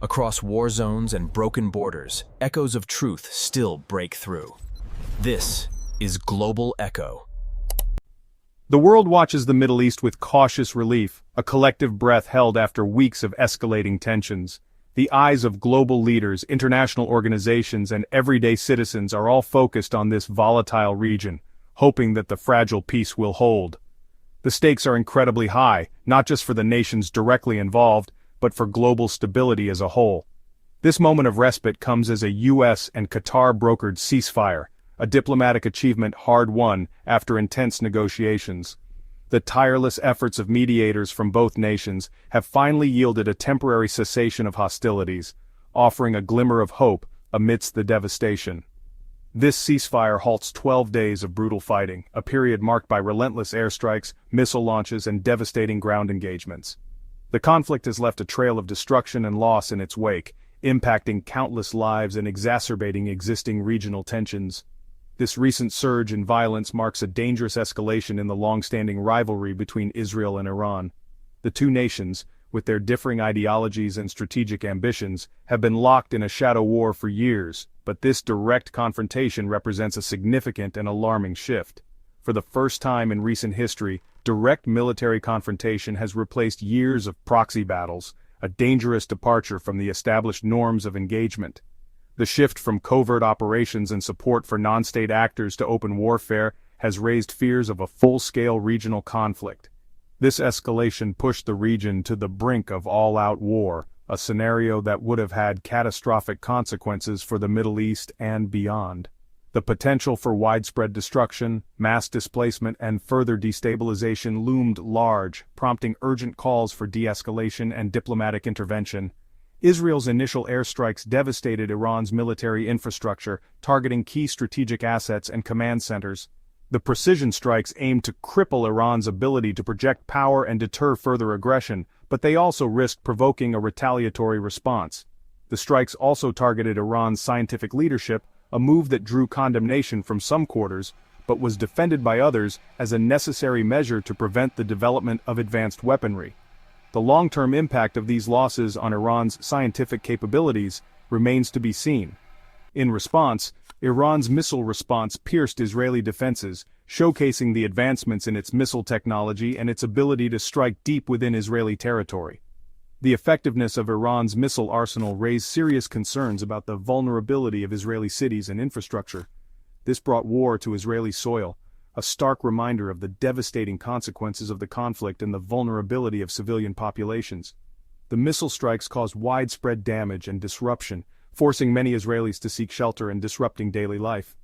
Across war zones and broken borders, echoes of truth still break through. This is Global Echo. The world watches the Middle East with cautious relief, a collective breath held after weeks of escalating tensions. The eyes of global leaders, international organizations, and everyday citizens are all focused on this volatile region, hoping that the fragile peace will hold. The stakes are incredibly high, not just for the nations directly involved, but for global stability as a whole. This moment of respite comes as a US and Qatar brokered ceasefire, a diplomatic achievement hard won after intense negotiations. The tireless efforts of mediators from both nations have finally yielded a temporary cessation of hostilities, offering a glimmer of hope amidst the devastation. This ceasefire halts 12 days of brutal fighting, a period marked by relentless airstrikes, missile launches, and devastating ground engagements. The conflict has left a trail of destruction and loss in its wake, impacting countless lives and exacerbating existing regional tensions. This recent surge in violence marks a dangerous escalation in the long-standing rivalry between Israel and Iran. The two nations, with their differing ideologies and strategic ambitions, have been locked in a shadow war for years, but this direct confrontation represents a significant and alarming shift. For the first time in recent history, direct military confrontation has replaced years of proxy battles, a dangerous departure from the established norms of engagement. The shift from covert operations and support for non-state actors to open warfare has raised fears of a full-scale regional conflict. This escalation pushed the region to the brink of all-out war, a scenario that would have had catastrophic consequences for the Middle East and beyond. The potential for widespread destruction, mass displacement, and further destabilization loomed large, prompting urgent calls for de-escalation and diplomatic intervention. Israel's initial airstrikes devastated Iran's military infrastructure, targeting key strategic assets and command centers. The precision strikes aimed to cripple Iran's ability to project power and deter further aggression, but they also risked provoking a retaliatory response. The strikes also targeted Iran's scientific leadership, a move that drew condemnation from some quarters, but was defended by others as a necessary measure to prevent the development of advanced weaponry. The long-term impact of these losses on Iran's scientific capabilities remains to be seen. In response, Iran's missile response pierced Israeli defenses, showcasing the advancements in its missile technology and its ability to strike deep within Israeli territory. The effectiveness of Iran's missile arsenal raised serious concerns about the vulnerability of Israeli cities and infrastructure. This brought war to Israeli soil, a stark reminder of the devastating consequences of the conflict and the vulnerability of civilian populations. The missile strikes caused widespread damage and disruption, forcing many Israelis to seek shelter and disrupting daily life.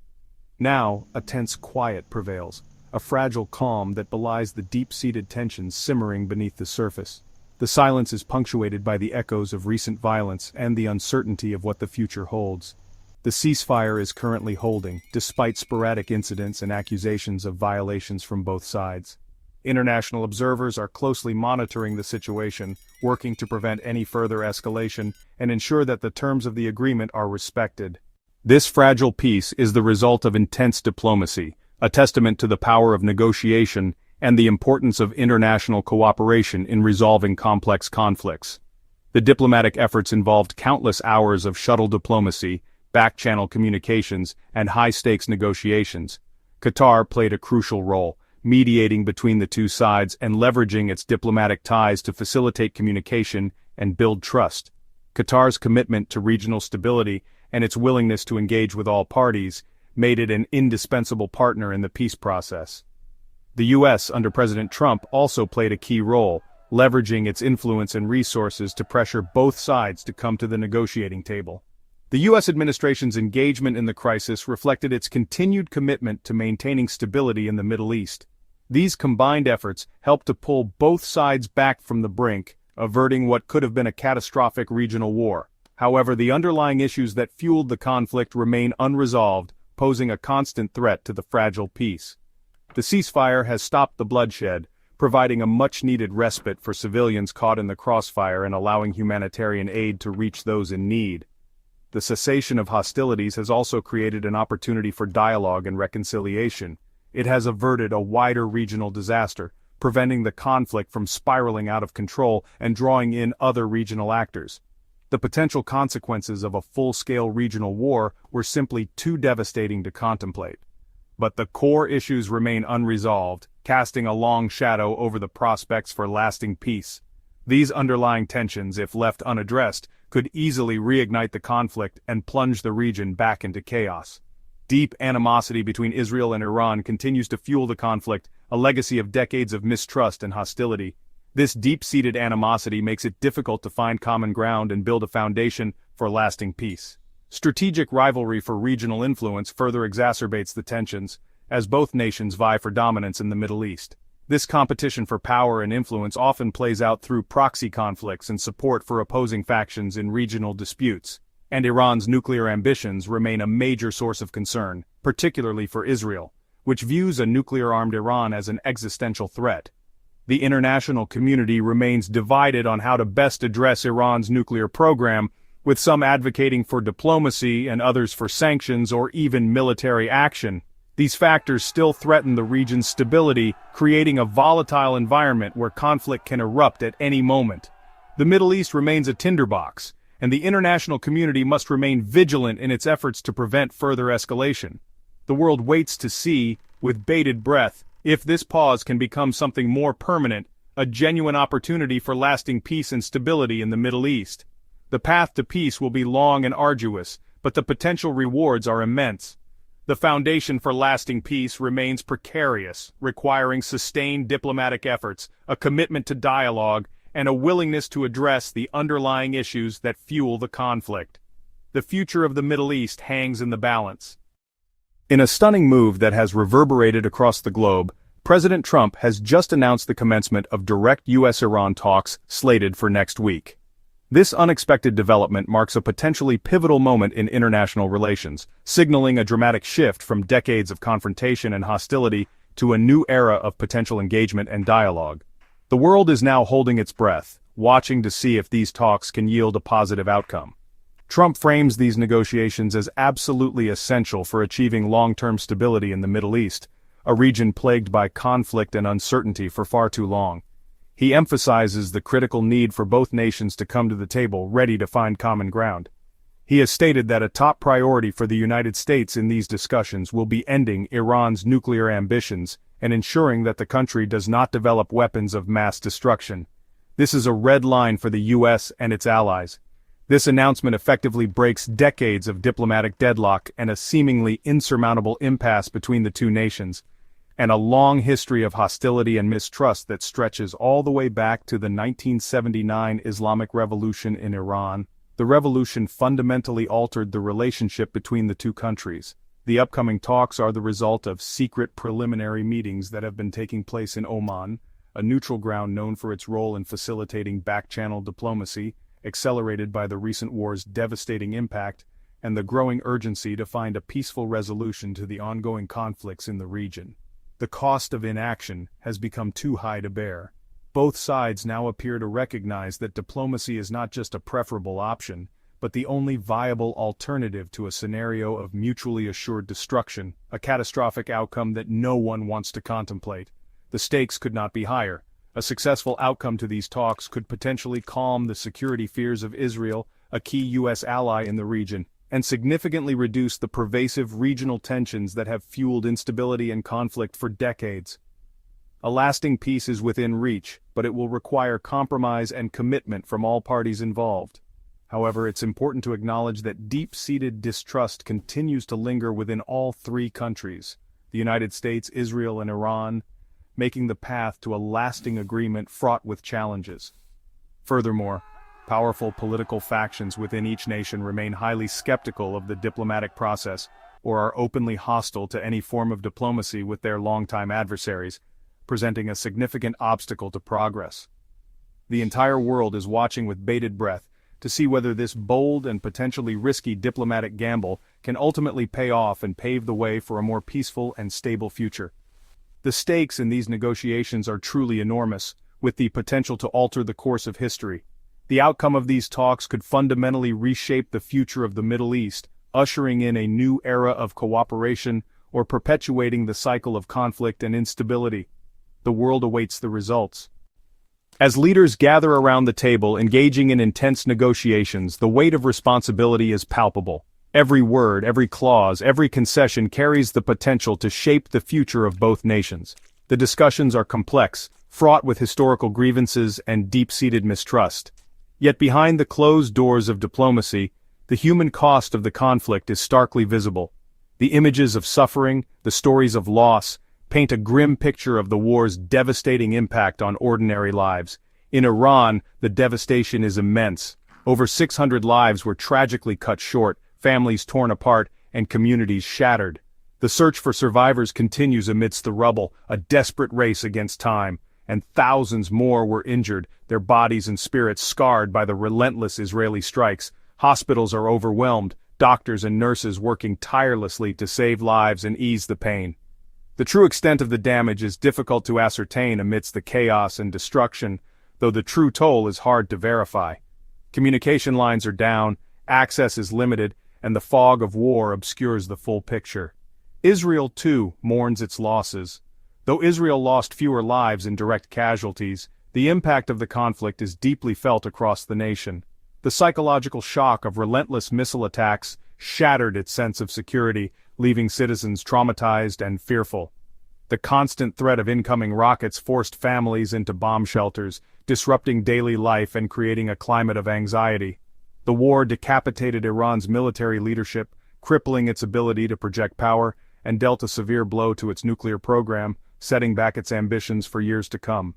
Now, a tense quiet prevails, a fragile calm that belies the deep-seated tensions simmering beneath the surface. The silence is punctuated by the echoes of recent violence and the uncertainty of what the future holds. The ceasefire is currently holding, despite sporadic incidents and accusations of violations from both sides. International observers are closely monitoring the situation, working to prevent any further escalation and ensure that the terms of the agreement are respected. This fragile peace is the result of intense diplomacy, a testament to the power of negotiation and the importance of international cooperation in resolving complex conflicts. The diplomatic efforts involved countless hours of shuttle diplomacy, back-channel communications, and high-stakes negotiations. Qatar played a crucial role, mediating between the two sides and leveraging its diplomatic ties to facilitate communication and build trust. Qatar's commitment to regional stability and its willingness to engage with all parties made it an indispensable partner in the peace process. The US, under President Trump, also played a key role, leveraging its influence and resources to pressure both sides to come to the negotiating table. The US administration's engagement in the crisis reflected its continued commitment to maintaining stability in the Middle East. These combined efforts helped to pull both sides back from the brink, averting what could have been a catastrophic regional war. However, the underlying issues that fueled the conflict remain unresolved, posing a constant threat to the fragile peace. The ceasefire has stopped the bloodshed, providing a much-needed respite for civilians caught in the crossfire and allowing humanitarian aid to reach those in need. The cessation of hostilities has also created an opportunity for dialogue and reconciliation. It has averted a wider regional disaster, preventing the conflict from spiraling out of control and drawing in other regional actors. The The potential consequences of a full-scale regional war were simply too devastating to contemplate. But the core issues remain unresolved, casting a long shadow over the prospects for lasting peace. These underlying tensions, if left unaddressed, could easily reignite the conflict and plunge the region back into chaos. Deep animosity between Israel and Iran continues to fuel the conflict, a legacy of decades of mistrust and hostility. This deep-seated animosity makes it difficult to find common ground and build a foundation for lasting peace. Strategic rivalry for regional influence further exacerbates the tensions, as both nations vie for dominance in the Middle East. This competition for power and influence often plays out through proxy conflicts and support for opposing factions in regional disputes. And Iran's nuclear ambitions remain a major source of concern, particularly for Israel, which views a nuclear-armed Iran as an existential threat. The international community remains divided on how to best address Iran's nuclear program, with some advocating for diplomacy and others for sanctions or even military action. These factors still threaten the region's stability, creating a volatile environment where conflict can erupt at any moment. The Middle East remains a tinderbox, and the international community must remain vigilant in its efforts to prevent further escalation. The world waits to see, with bated breath, if this pause can become something more permanent, a genuine opportunity for lasting peace and stability in the Middle East. The path to peace will be long and arduous, but the potential rewards are immense. The foundation for lasting peace remains precarious, requiring sustained diplomatic efforts, a commitment to dialogue, and a willingness to address the underlying issues that fuel the conflict. The future of the Middle East hangs in the balance. In a stunning move that has reverberated across the globe, President Trump has just announced the commencement of direct US-Iran talks slated for next week. This unexpected development marks a potentially pivotal moment in international relations, signaling a dramatic shift from decades of confrontation and hostility to a new era of potential engagement and dialogue. The world is now holding its breath, watching to see if these talks can yield a positive outcome. Trump frames these negotiations as absolutely essential for achieving long-term stability in the Middle East, a region plagued by conflict and uncertainty for far too long. He emphasizes the critical need for both nations to come to the table ready to find common ground. He has stated that a top priority for the United States in these discussions will be ending Iran's nuclear ambitions and ensuring that the country does not develop weapons of mass destruction. This is a red line for the US and its allies. This announcement effectively breaks decades of diplomatic deadlock and a seemingly insurmountable impasse between the two nations, and a long history of hostility and mistrust that stretches all the way back to the 1979 Islamic Revolution in Iran. The revolution fundamentally altered the relationship between the two countries. The upcoming talks are the result of secret preliminary meetings that have been taking place in Oman, a neutral ground known for its role in facilitating back-channel diplomacy, accelerated by the recent war's devastating impact, and the growing urgency to find a peaceful resolution to the ongoing conflicts in the region. The cost of inaction has become too high to bear. Both sides now appear to recognize that diplomacy is not just a preferable option, but the only viable alternative to a scenario of mutually assured destruction, a catastrophic outcome that no one wants to contemplate. The stakes could not be higher. A successful outcome to these talks could potentially calm the security fears of Israel, a key U.S. ally in the region, and significantly reduce the pervasive regional tensions that have fueled instability and conflict for decades. A lasting peace is within reach, but it will require compromise and commitment from all parties involved. However, it's important to acknowledge that deep-seated distrust continues to linger within all three countries, the United States, Israel, and Iran, making the path to a lasting agreement fraught with challenges. Furthermore, powerful political factions within each nation remain highly skeptical of the diplomatic process or are openly hostile to any form of diplomacy with their longtime adversaries, presenting a significant obstacle to progress. The entire world is watching with bated breath to see whether this bold and potentially risky diplomatic gamble can ultimately pay off and pave the way for a more peaceful and stable future. The stakes in these negotiations are truly enormous, with the potential to alter the course of history. The outcome of these talks could fundamentally reshape the future of the Middle East, ushering in a new era of cooperation or perpetuating the cycle of conflict and instability. The world awaits the results. As leaders gather around the table engaging in intense negotiations, the weight of responsibility is palpable. Every word, every clause, every concession carries the potential to shape the future of both nations. The discussions are complex, fraught with historical grievances and deep-seated mistrust. Yet behind the closed doors of diplomacy, the human cost of the conflict is starkly visible. The images of suffering, the stories of loss, paint a grim picture of the war's devastating impact on ordinary lives. In Iran, the devastation is immense. Over 600 lives were tragically cut short, families torn apart, and communities shattered. The search for survivors continues amidst the rubble, a desperate race against time, and thousands more were injured, their bodies and spirits scarred by the relentless Israeli strikes. Hospitals are overwhelmed, doctors and nurses working tirelessly to save lives and ease the pain. The true extent of the damage is difficult to ascertain amidst the chaos and destruction, though the true toll is hard to verify. Communication lines are down, access is limited, and the fog of war obscures the full picture. Israel, too, mourns its losses. Though Israel lost fewer lives in direct casualties, the impact of the conflict is deeply felt across the nation. The psychological shock of relentless missile attacks shattered its sense of security, leaving citizens traumatized and fearful. The constant threat of incoming rockets forced families into bomb shelters, disrupting daily life and creating a climate of anxiety. The war decapitated Iran's military leadership, crippling its ability to project power, and dealt a severe blow to its nuclear program, setting back its ambitions for years to come.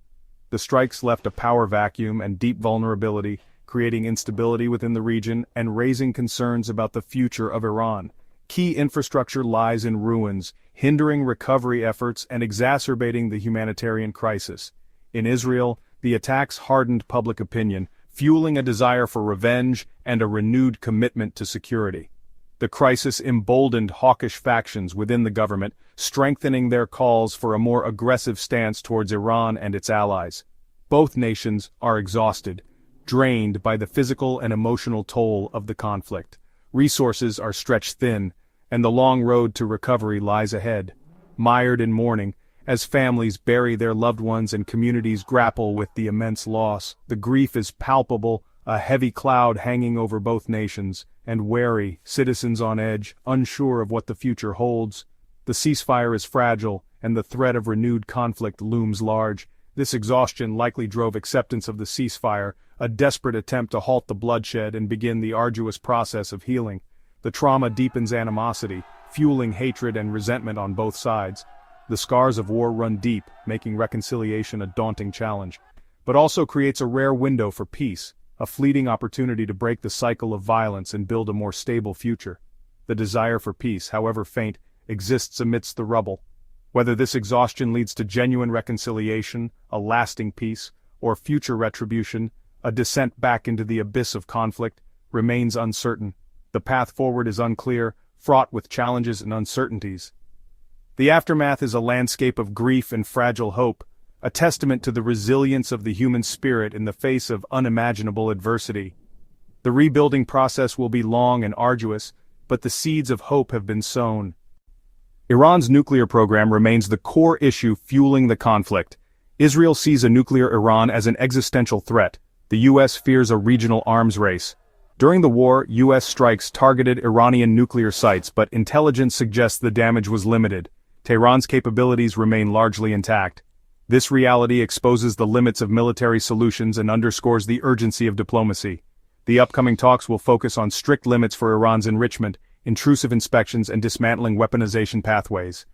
The strikes left a power vacuum and deep vulnerability, creating instability within the region and raising concerns about the future of Iran. Key infrastructure lies in ruins, hindering recovery efforts and exacerbating the humanitarian crisis. In Israel, the attacks hardened public opinion, fueling a desire for revenge and a renewed commitment to security. The crisis emboldened hawkish factions within the government, strengthening their calls for a more aggressive stance towards Iran and its allies. Both nations are exhausted, drained by the physical and emotional toll of the conflict. Resources are stretched thin, and the long road to recovery lies ahead. Mired in mourning, as families bury their loved ones and communities grapple with the immense loss, the grief is palpable, a heavy cloud hanging over both nations, and wary, citizens on edge, unsure of what the future holds. The ceasefire is fragile, and the threat of renewed conflict looms large. This exhaustion likely drove acceptance of the ceasefire, a desperate attempt to halt the bloodshed and begin the arduous process of healing. The trauma deepens animosity, fueling hatred and resentment on both sides. The scars of war run deep, making reconciliation a daunting challenge, but also creates a rare window for peace, a fleeting opportunity to break the cycle of violence and build a more stable future. The desire for peace, however faint, exists amidst the rubble. Whether this exhaustion leads to genuine reconciliation, a lasting peace, or future retribution, a descent back into the abyss of conflict, remains uncertain. The path forward is unclear, fraught with challenges and uncertainties. The aftermath is a landscape of grief and fragile hope, a testament to the resilience of the human spirit in the face of unimaginable adversity. The rebuilding process will be long and arduous, but the seeds of hope have been sown. Iran's nuclear program remains the core issue fueling the conflict. Israel sees a nuclear Iran as an existential threat. The US fears a regional arms race. During the war, US strikes targeted Iranian nuclear sites, but intelligence suggests the damage was limited. Tehran's capabilities remain largely intact. This reality exposes the limits of military solutions and underscores the urgency of diplomacy. The upcoming talks will focus on strict limits for Iran's enrichment, intrusive inspections and dismantling weaponization pathways.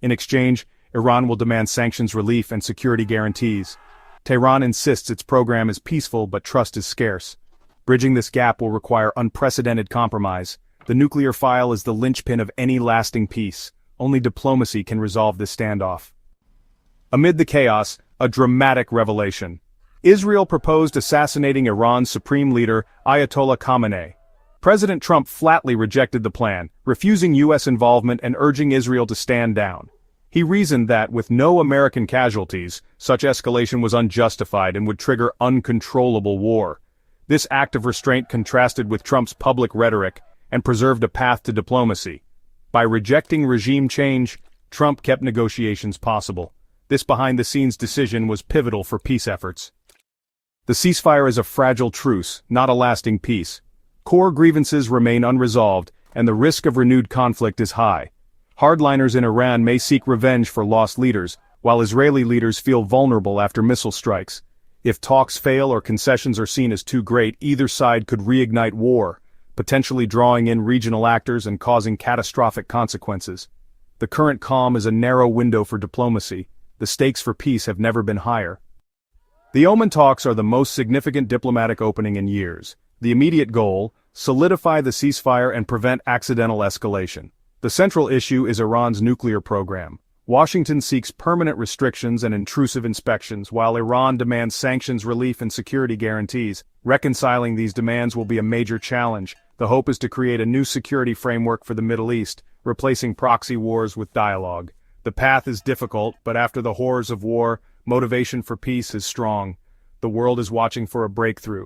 In exchange, Iran will demand sanctions relief and security guarantees. Tehran insists its program is peaceful but trust is scarce. Bridging this gap will require unprecedented compromise. The nuclear file is the linchpin of any lasting peace. Only diplomacy can resolve this standoff. Amid the chaos, a dramatic revelation. Israel proposed assassinating Iran's supreme leader, Ayatollah Khamenei. President Trump flatly rejected the plan, refusing US involvement and urging Israel to stand down. He reasoned that, with no American casualties, such escalation was unjustified and would trigger uncontrollable war. This act of restraint contrasted with Trump's public rhetoric and preserved a path to diplomacy. By rejecting regime change, Trump kept negotiations possible. This behind-the-scenes decision was pivotal for peace efforts. The ceasefire is a fragile truce, not a lasting peace. Core grievances remain unresolved, and the risk of renewed conflict is high. Hardliners in Iran may seek revenge for lost leaders, while Israeli leaders feel vulnerable after missile strikes. If talks fail or concessions are seen as too great, either side could reignite war, potentially drawing in regional actors and causing catastrophic consequences. The current calm is a narrow window for diplomacy. The stakes for peace have never been higher. The Oman talks are the most significant diplomatic opening in years. The immediate goal: solidify the ceasefire and prevent accidental escalation. The central issue is Iran's nuclear program. Washington seeks permanent restrictions and intrusive inspections, while Iran demands sanctions relief and security guarantees. Reconciling these demands will be a major challenge. The hope is to create a new security framework for the Middle East, replacing proxy wars with dialogue. The path is difficult, but after the horrors of war, motivation for peace is strong. The world is watching for a breakthrough.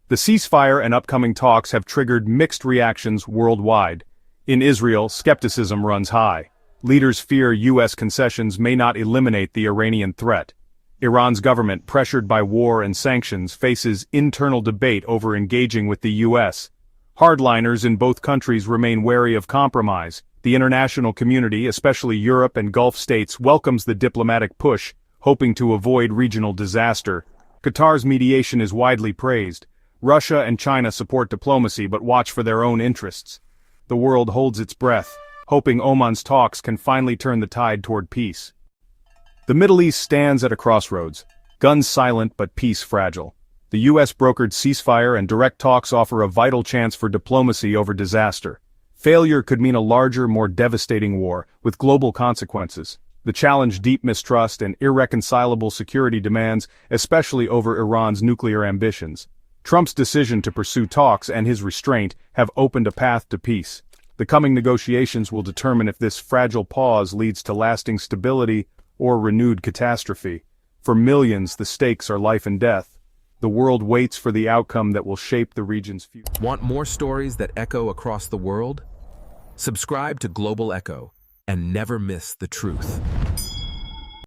The ceasefire and upcoming talks have triggered mixed reactions worldwide. In Israel, skepticism runs high. Leaders fear US concessions may not eliminate the Iranian threat. Iran's government, pressured by war and sanctions, faces internal debate over engaging with the US. Hardliners in both countries remain wary of compromise. The international community, especially Europe and Gulf states, welcomes the diplomatic push, hoping to avoid regional disaster. Qatar's mediation is widely praised. Russia and China support diplomacy but watch for their own interests. The world holds its breath, hoping Oman's talks can finally turn the tide toward peace. The Middle East stands at a crossroads, guns silent but peace fragile. The US-brokered ceasefire and direct talks offer a vital chance for diplomacy over disaster. Failure could mean a larger, more devastating war, with global consequences. The challenge: deep mistrust and irreconcilable security demands, especially over Iran's nuclear ambitions. Trump's decision to pursue talks and his restraint have opened a path to peace. The coming negotiations will determine if this fragile pause leads to lasting stability or renewed catastrophe. For millions, the stakes are life and death. The world waits for the outcome that will shape the region's future. Want more stories that echo across the world? Subscribe to Global Echo and never miss the truth.